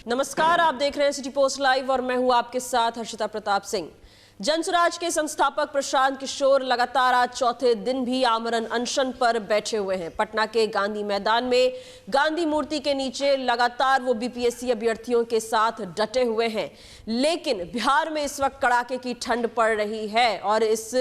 नमस्कार, आप देख रहे हैं सिटी पोस्ट लाइव और मैं हूं आपके साथ हर्षिता प्रताप सिंह। जनसुराज के संस्थापक प्रशांत किशोर लगातार आज चौथे दिन भी आमरण अनशन पर बैठे हुए हैं। पटना के गांधी मैदान में गांधी मूर्ति के नीचे लगातार वो बीपीएससी अभ्यर्थियों के साथ डटे हुए हैं। लेकिन बिहार में इस वक्त कड़ाके की ठंड पड़ रही है और इस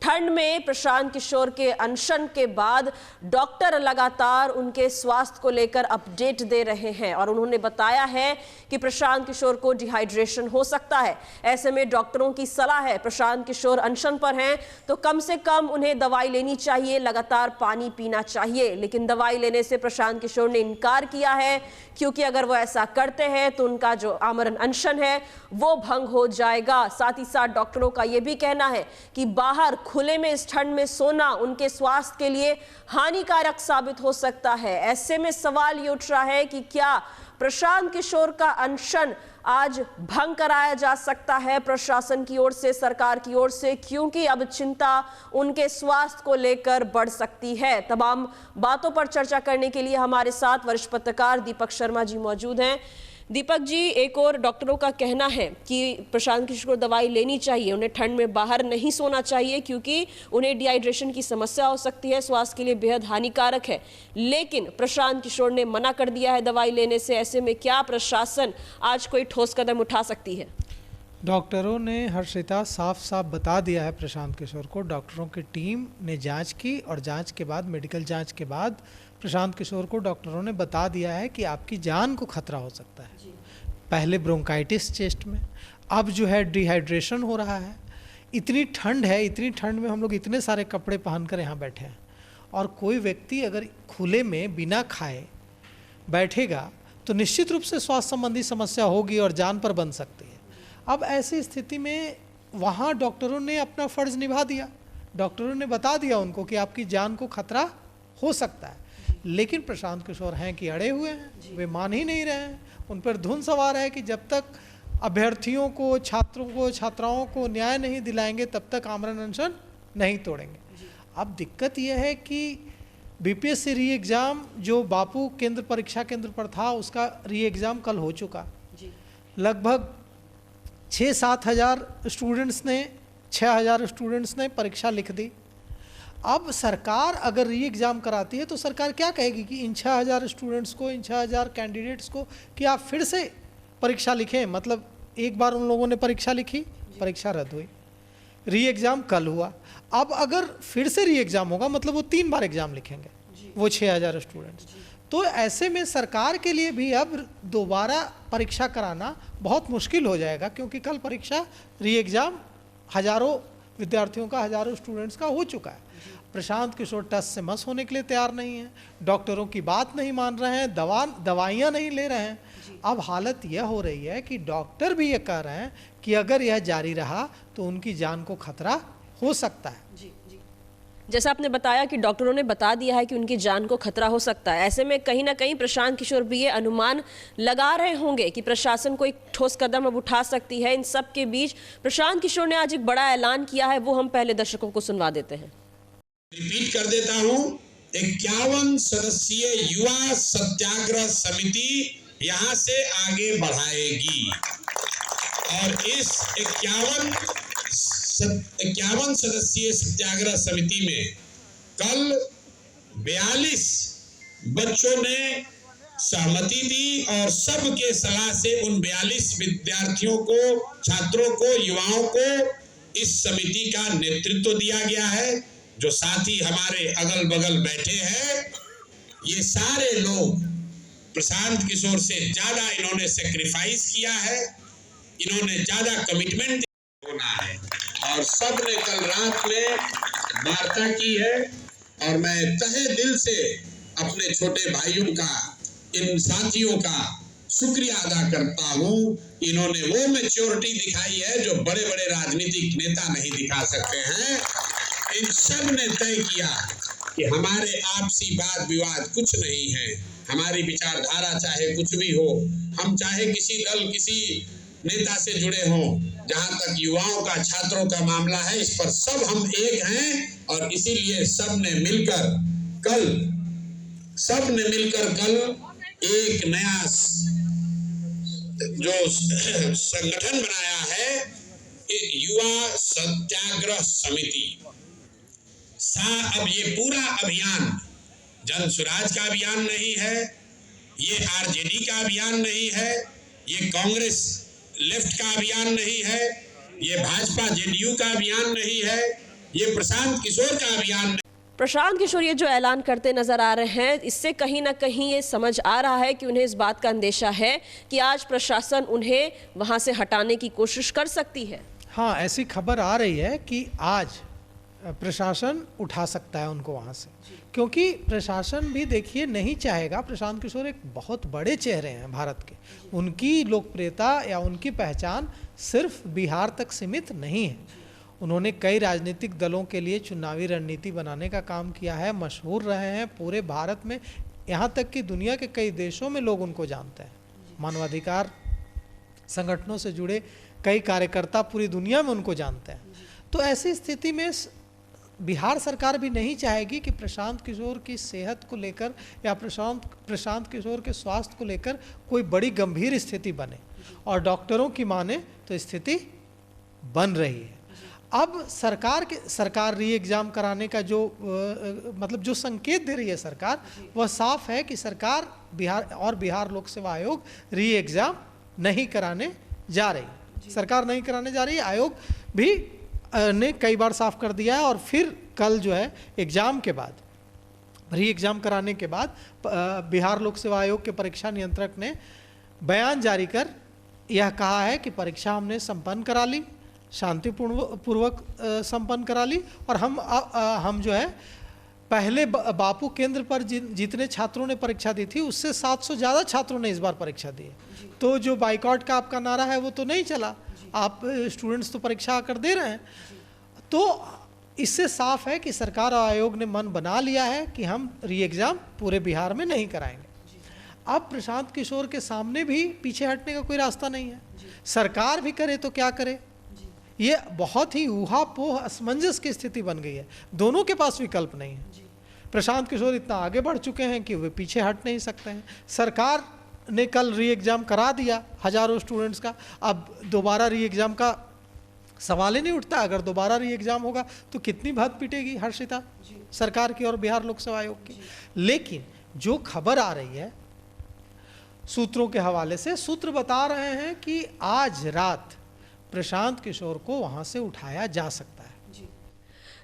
ठंड में प्रशांत किशोर के अनशन के बाद डॉक्टर लगातार उनके स्वास्थ्य को लेकर अपडेट दे रहे हैं और उन्होंने बताया है कि प्रशांत किशोर को डिहाइड्रेशन हो सकता है। ऐसे में डॉक्टरों की सलाह है, प्रशांत किशोर अनशन पर हैं तो कम से कम उन्हें दवाई लेनी चाहिए, लगातार पानी पीना चाहिए। लेकिन दवाई लेने से प्रशांत किशोर ने इनकार किया है, क्योंकि अगर वो ऐसा करते हैं तो उनका जो आमरण अनशन है वो भंग हो जाएगा। साथ ही साथ डॉक्टरों का यह भी कहना है कि बाहर खुले में इस ठंड में सोना उनके स्वास्थ्य के लिए हानिकारक साबित हो सकता है। ऐसे में सवाल ये उठ रहा है कि क्या प्रशांत किशोर का अनशन आज भंग कराया जा सकता है प्रशासन की ओर से, सरकार की ओर से, क्योंकि अब चिंता उनके स्वास्थ्य को लेकर बढ़ सकती है। तमाम बातों पर चर्चा करने के लिए हमारे साथ वरिष्ठ पत्रकार दीपक शर्मा जी मौजूद हैं। दीपक जी, एक और डॉक्टरों का कहना है कि प्रशांत किशोर को दवाई लेनी चाहिए, उन्हें ठंड में बाहर नहीं सोना चाहिए क्योंकि उन्हें डिहाइड्रेशन की समस्या हो सकती है, स्वास्थ्य के लिए बेहद हानिकारक है। लेकिन प्रशांत किशोर ने मना कर दिया है दवाई लेने से। ऐसे में क्या प्रशासन आज कोई ठोस कदम उठा सकती है? डॉक्टरों ने हर्षिता साफ साफ बता दिया है प्रशांत किशोर को। डॉक्टरों की टीम ने जांच की और जांच के बाद, मेडिकल जांच के बाद प्रशांत किशोर को डॉक्टरों ने बता दिया है कि आपकी जान को खतरा हो सकता है। पहले ब्रोंकाइटिस चेस्ट में, अब जो है डिहाइड्रेशन हो रहा है। इतनी ठंड है, इतनी ठंड में हम लोग इतने सारे कपड़े पहनकर यहाँ बैठे हैं और कोई व्यक्ति अगर खुले में बिना खाए बैठेगा तो निश्चित रूप से स्वास्थ्य संबंधी समस्या होगी और जान पर बन सकती है। अब ऐसी स्थिति में वहाँ डॉक्टरों ने अपना फ़र्ज़ निभा दिया। डॉक्टरों ने बता दिया उनको कि आपकी जान को खतरा हो सकता है। लेकिन प्रशांत किशोर हैं कि अड़े हुए हैं, वे मान ही नहीं रहे हैं। उन पर धुन सवार है कि जब तक अभ्यर्थियों को, छात्रों को, छात्राओं को न्याय नहीं दिलाएंगे तब तक आमरण अनशन नहीं तोड़ेंगे। अब दिक्कत यह है कि बीपीएससी री एग्ज़ाम जो बापू केंद्र परीक्षा केंद्र पर था, उसका री एग्ज़ाम कल हो चुका। लगभग 6-7 हज़ार स्टूडेंट्स ने, 6,000 स्टूडेंट्स ने परीक्षा लिख दी। अब सरकार अगर री एग्ज़ाम कराती है तो सरकार क्या कहेगी कि इन 6,000 स्टूडेंट्स को, इन 6,000 कैंडिडेट्स को कि आप फिर से परीक्षा लिखें। मतलब एक बार उन लोगों ने परीक्षा लिखी, परीक्षा रद्द हुई, री एग्ज़ाम कल हुआ। अब अगर फिर से री एग्ज़ाम होगा मतलब वो 3 बार एग्ज़ाम लिखेंगे वो 6,000 स्टूडेंट्स। तो ऐसे में सरकार के लिए भी अब दोबारा परीक्षा कराना बहुत मुश्किल हो जाएगा, क्योंकि कल परीक्षा री एग्ज़ाम हज़ारों विद्यार्थियों का, हज़ारों स्टूडेंट्स का हो चुका है। प्रशांत किशोर टस से मस होने के लिए तैयार नहीं है, डॉक्टरों की बात नहीं मान रहे हैं, दवाइयाँ नहीं ले रहे हैं। अब हालत यह हो रही है कि डॉक्टर भी ये कह रहे हैं कि अगर यह जारी रहा तो उनकी जान को खतरा हो सकता है। जैसा आपने बताया कि डॉक्टरों ने बता दिया है कि उनकी जान को खतरा हो सकता है। ऐसे में कहीं ना कहीं प्रशांत किशोर भी ये अनुमान लगा रहे होंगे कि प्रशासन कोई ठोस कदम अब उठा सकती है। इन सब के बीच प्रशांत किशोर ने आज एक बड़ा ऐलान किया है, वो हम पहले दर्शकों को सुनवा देते हैं। रिपीट कर देता हूं, 51 सदस्यीय युवा सत्याग्रह समिति यहां से आगे बढ़ाएगी और इस 51 सदस्यीय सत्याग्रह समिति में कल 42 बच्चों ने सहमति दी और सबके सलाह से उन 42 विद्यार्थियों को, छात्रों को, युवाओं को इस समिति का नेतृत्व दिया गया है। जो साथी हमारे अगल बगल बैठे हैं, ये सारे लोग प्रशांत किशोर से ज्यादा इन्होंने सेक्रीफाइस किया है, इन्होंने ज्यादा कमिटमेंट होना है और सब ने कल रात में वार्ता की है। और मैं तहे दिल से अपने छोटे भाइयों का, इन साथियों का शुक्रिया अदा करता हूं। इन्होंने वो मैच्योरिटी दिखाई है जो बड़े बड़े राजनीतिक नेता नहीं दिखा सकते हैं। इन सब ने तय किया कि हमारे आपसी वाद विवाद कुछ नहीं है, हमारी विचारधारा चाहे कुछ भी हो, हम चाहे किसी दल, किसी नेता से जुड़े हों, जहां तक युवाओं का, छात्रों का मामला है, इस पर सब हम एक हैं और इसीलिए सब ने मिलकर कल एक नया जो संगठन बनाया है युवा सत्याग्रह समिति। अब ये पूरा अभियान जन स्वराज का अभियान नहीं है, ये आरजेडी का अभियान नहीं है, ये कांग्रेस लेफ्ट का अभियान नहीं है, ये भाजपा जेडीयू का अभियान नहीं है, ये प्रशांत किशोर का अभियान नहीं। प्रशांत किशोर ये जो ऐलान करते नजर आ रहे हैं, इससे कहीं ना कहीं ये समझ आ रहा है कि उन्हें इस बात का अंदेशा है कि आज प्रशासन उन्हें वहां से हटाने की कोशिश कर सकती है। हाँ, ऐसी खबर आ रही है कि आज प्रशासन उठा सकता है उनको वहाँ से, क्योंकि प्रशासन भी देखिए नहीं चाहेगा। प्रशांत किशोर एक बहुत बड़े चेहरे हैं भारत के, उनकी लोकप्रियता या उनकी पहचान सिर्फ बिहार तक सीमित नहीं है। उन्होंने कई राजनीतिक दलों के लिए चुनावी रणनीति बनाने का काम किया है, मशहूर रहे हैं पूरे भारत में, यहाँ तक कि दुनिया के कई देशों में लोग उनको जानते हैं। मानवाधिकार संगठनों से जुड़े कई कार्यकर्ता पूरी दुनिया में उनको जानते हैं। तो ऐसी स्थिति में बिहार सरकार भी नहीं चाहेगी कि प्रशांत किशोर की सेहत को लेकर या प्रशांत किशोर के स्वास्थ्य को लेकर कोई बड़ी गंभीर स्थिति बने, और डॉक्टरों की माने तो स्थिति बन रही है। अब सरकार री एग्ज़ाम कराने का जो मतलब जो संकेत दे रही है सरकार, वह साफ है कि सरकार बिहार लोक सेवा आयोग री एग्ज़ाम नहीं कराने जा रही। सरकार नहीं कराने जा रही है, आयोग भी ने कई बार साफ कर दिया है। और फिर कल जो है एग्ज़ाम के बाद, री एग्ज़ाम कराने के बाद बिहार लोक सेवा आयोग के परीक्षा नियंत्रक ने बयान जारी कर यह कहा है कि परीक्षा हमने संपन्न करा ली, शांतिपूर्वक संपन्न करा ली, और हम जो है पहले बापू केंद्र पर जितने छात्रों ने परीक्षा दी थी उससे 700 ज़्यादा छात्रों ने इस बार परीक्षा दी है। तो जो बाइकआउट का आपका नारा है वो तो नहीं चला, आप स्टूडेंट्स तो परीक्षा आकर दे रहे हैं। तो इससे साफ है कि सरकार और आयोग ने मन बना लिया है कि हम री एग्ज़ाम पूरे बिहार में नहीं कराएंगे। अब प्रशांत किशोर के सामने भी पीछे हटने का कोई रास्ता नहीं है। सरकार भी करे तो क्या करे, ये बहुत ही ऊहापोह असमंजस की स्थिति बन गई है। दोनों के पास विकल्प नहीं है। प्रशांत किशोर इतना आगे बढ़ चुके हैं कि वे पीछे हट नहीं सकते हैं। सरकार ने कल री एग्ज़ाम करा दिया हजारों स्टूडेंट्स का, अब दोबारा री एग्ज़ाम का सवाल ही नहीं उठता। अगर दोबारा री एग्ज़ाम होगा तो कितनी भत पिटेगी हर्षिता सरकार की और बिहार लोक सेवा आयोग की। लेकिन जो खबर आ रही है सूत्रों के हवाले से, सूत्र बता रहे हैं कि आज रात प्रशांत किशोर को वहां से उठाया जा सकता है।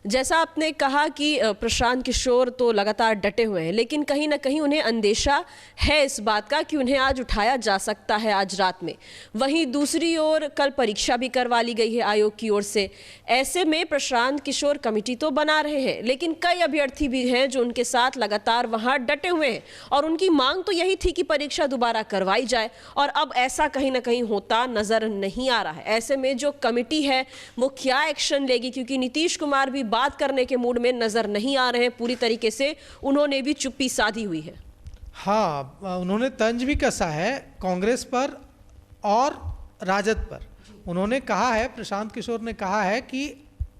जैसा आपने कहा कि प्रशांत किशोर तो लगातार डटे हुए हैं, लेकिन कहीं ना कहीं उन्हें अंदेशा है इस बात का कि उन्हें आज उठाया जा सकता है आज रात में। वहीं दूसरी ओर कल परीक्षा भी करवा ली गई है आयोग की ओर से। ऐसे में प्रशांत किशोर कमेटी तो बना रहे हैं, लेकिन कई अभ्यर्थी भी हैं जो उनके साथ लगातार वहां डटे हुए हैं, और उनकी मांग तो यही थी कि परीक्षा दोबारा करवाई जाए, और अब ऐसा कहीं ना कहीं होता नजर नहीं आ रहा है। ऐसे में जो कमेटी है वो क्या एक्शन लेगी, क्योंकि नीतीश कुमार भी बात करने के मूड में नजर नहीं आ रहे हैं पूरी तरीके से, उन्होंने भी चुप्पी साधी हुई है। हाँ, उन्होंने तंज भी कसा है कांग्रेस पर और राजद पर। उन्होंने कहा है, प्रशांत किशोर ने कहा है कि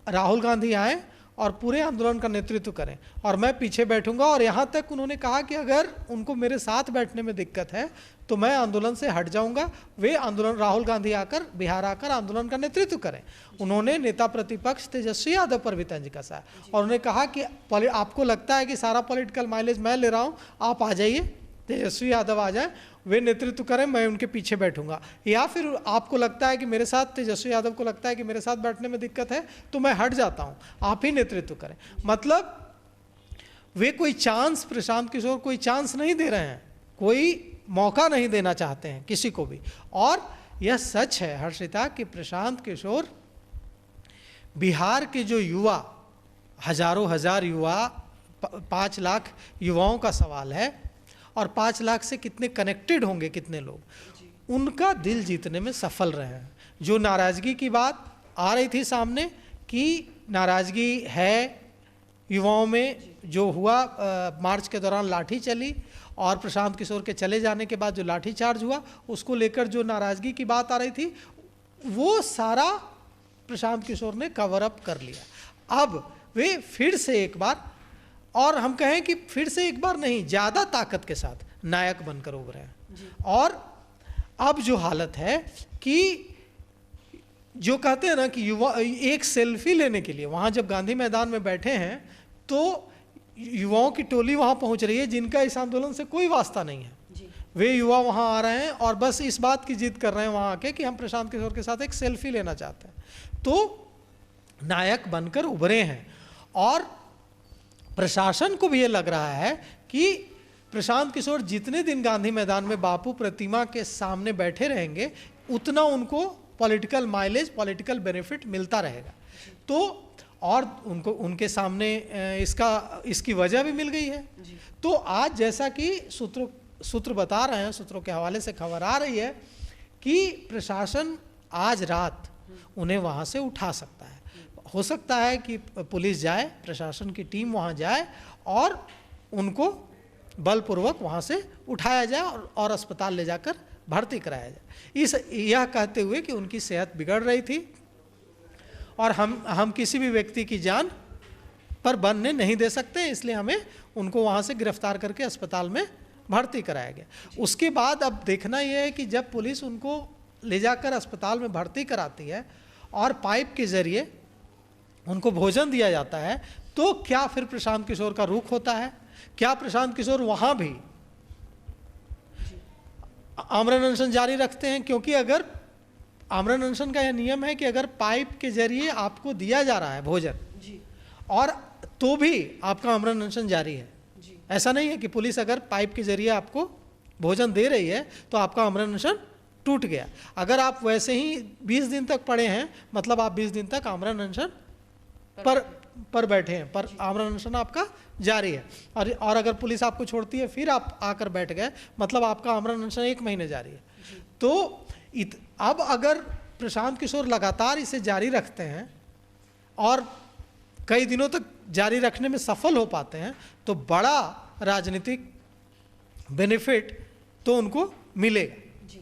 राहुल गांधी आए और पूरे आंदोलन का नेतृत्व करें और मैं पीछे बैठूंगा, और यहाँ तक उन्होंने कहा कि अगर उनको मेरे साथ बैठने में दिक्कत है तो मैं आंदोलन से हट जाऊंगा। वे आंदोलन राहुल गांधी आकर बिहार आकर आंदोलन का नेतृत्व करें। उन्होंने नेता प्रतिपक्ष तेजस्वी यादव पर भी तंज कसा है और उन्होंने कहा कि आपको लगता है कि सारा पॉलिटिकल माइलेज मैं ले रहा हूँ, आप आ जाइए, तेजस्वी यादव आ जाए, वे नेतृत्व करें, मैं उनके पीछे बैठूंगा। या फिर आपको लगता है कि मेरे साथ तेजस्वी यादव को लगता है कि मेरे साथ बैठने में दिक्कत है तो मैं हट जाता हूं, आप ही नेतृत्व करें। मतलब वे कोई चांस, प्रशांत किशोर कोई चांस नहीं दे रहे हैं, कोई मौका नहीं देना चाहते हैं किसी को भी। और यह सच है हर्षिता कि प्रशांत किशोर बिहार के जो युवा, हजारों हजार युवा, 5 लाख युवाओं का सवाल है, और 5 लाख से कितने कनेक्टेड होंगे, कितने लोग, उनका दिल जीतने में सफल रहे हैं। जो नाराज़गी की बात आ रही थी सामने कि नाराज़गी है युवाओं में, जो हुआ मार्च के दौरान लाठी चली और प्रशांत किशोर के चले जाने के बाद जो लाठी चार्ज हुआ, उसको लेकर जो नाराज़गी की बात आ रही थी, वो सारा प्रशांत किशोर ने कवर अप कर लिया। अब वे फिर से एक बार, और हम कहें कि फिर से एक बार नहीं, ज़्यादा ताकत के साथ नायक बनकर उभरे हैं। और अब जो हालत है कि जो कहते हैं ना कि युवा एक सेल्फी लेने के लिए वहाँ जब गांधी मैदान में बैठे हैं तो युवाओं की टोली वहाँ पहुँच रही है जिनका इस आंदोलन से कोई वास्ता नहीं है। वे युवा वहाँ आ रहे हैं और बस इस बात की जिद कर रहे हैं वहाँ आके कि हम प्रशांत किशोर के साथ एक सेल्फी लेना चाहते हैं। तो नायक बनकर उभरे हैं और प्रशासन को भी ये लग रहा है कि प्रशांत किशोर जितने दिन गांधी मैदान में बापू प्रतिमा के सामने बैठे रहेंगे उतना उनको पॉलिटिकल माइलेज, पॉलिटिकल बेनिफिट मिलता रहेगा। तो और उनको उनके सामने इसकी वजह भी मिल गई है। तो आज जैसा कि सूत्र बता रहे हैं, सूत्रों के हवाले से खबर आ रही है कि प्रशासन आज रात उन्हें वहाँ से उठा सकता है। हो सकता है कि पुलिस जाए, प्रशासन की टीम वहाँ जाए और उनको बलपूर्वक वहाँ से उठाया जाए और अस्पताल ले जाकर भर्ती कराया जाए, यह कहते हुए कि उनकी सेहत बिगड़ रही थी और हम किसी भी व्यक्ति की जान पर बनने नहीं दे सकते, इसलिए हमें उनको वहाँ से गिरफ्तार करके अस्पताल में भर्ती कराया गया। उसके बाद अब देखना यह है कि जब पुलिस उनको ले जाकर अस्पताल में भर्ती कराती है और पाइप के ज़रिए उनको भोजन दिया जाता है तो क्या फिर प्रशांत किशोर का रुख होता है? क्या प्रशांत किशोर वहाँ भी आमरण अनशन जारी रखते हैं? क्योंकि अगर आमरण अनशन का यह नियम है कि अगर पाइप के जरिए आपको दिया जा रहा है भोजन और तो भी आपका आमरण अनशन जारी है। ऐसा नहीं है कि पुलिस अगर पाइप के जरिए आपको भोजन दे रही है तो आपका आमरण अनशन टूट गया। अगर आप वैसे ही 20 दिन तक पड़े हैं मतलब आप 20 दिन तक आमरण अनशन पर बैठे हैं, पर आमरण अनशन आपका जारी है। और अगर पुलिस आपको छोड़ती है फिर आप आकर बैठ गए मतलब आपका आमरण अनशन 1 महीने जारी है। तो अब अगर प्रशांत किशोर लगातार इसे जारी रखते हैं और कई दिनों तक जारी रखने में सफल हो पाते हैं तो बड़ा राजनीतिक बेनिफिट तो उनको मिलेगा।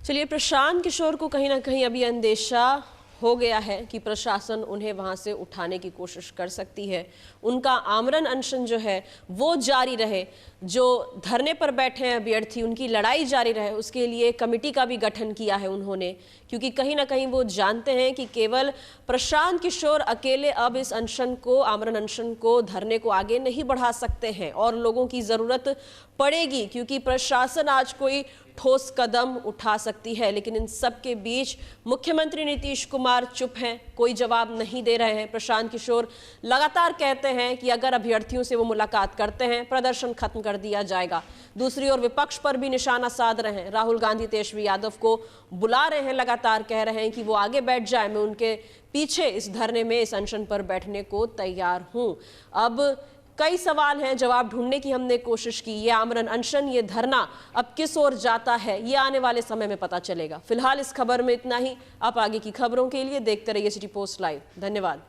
चलिए, प्रशांत किशोर को कहीं ना कहीं अभी अंदेशा हो गया है कि प्रशासन उन्हें वहां से उठाने की कोशिश कर सकती है। उनका आमरण अनशन जो है वो जारी रहे, जो धरने पर बैठे हैं अभ्यर्थी उनकी लड़ाई जारी रहे, उसके लिए कमेटी का भी गठन किया है उन्होंने, क्योंकि कहीं ना कहीं वो जानते हैं कि केवल प्रशांत किशोर अकेले अब इस अनशन को, आमरण अनशन को, धरने को आगे नहीं बढ़ा सकते हैं और लोगों की ज़रूरत पड़ेगी, क्योंकि प्रशासन आज कोई ठोस कदम उठा सकती है। लेकिन इन सब के बीच मुख्यमंत्री नीतीश कुमार चुप हैं, कोई जवाब नहीं दे रहे हैं। प्रशांत किशोर लगातार कहते हैं कि अगर अभ्यर्थियों से वो मुलाकात करते हैं प्रदर्शन खत्म कर दिया जाएगा। दूसरी ओर विपक्ष पर भी निशाना साध रहे हैं। राहुल गांधी तेजस्वी यादव को बुला रहे हैं, लगातार कह रहे हैं कि वो आगे बैठ जाए, मैं उनके पीछे इस धरने में, इस अनशन पर बैठने को तैयार हूं। अब कई सवाल हैं, जवाब ढूंढने की हमने कोशिश की। ये आमरण अनशन, ये धरना अब किस ओर जाता है ये आने वाले समय में पता चलेगा। फिलहाल इस खबर में इतना ही। आप आगे की खबरों के लिए देखते रहिए सिटी पोस्ट लाइव। धन्यवाद।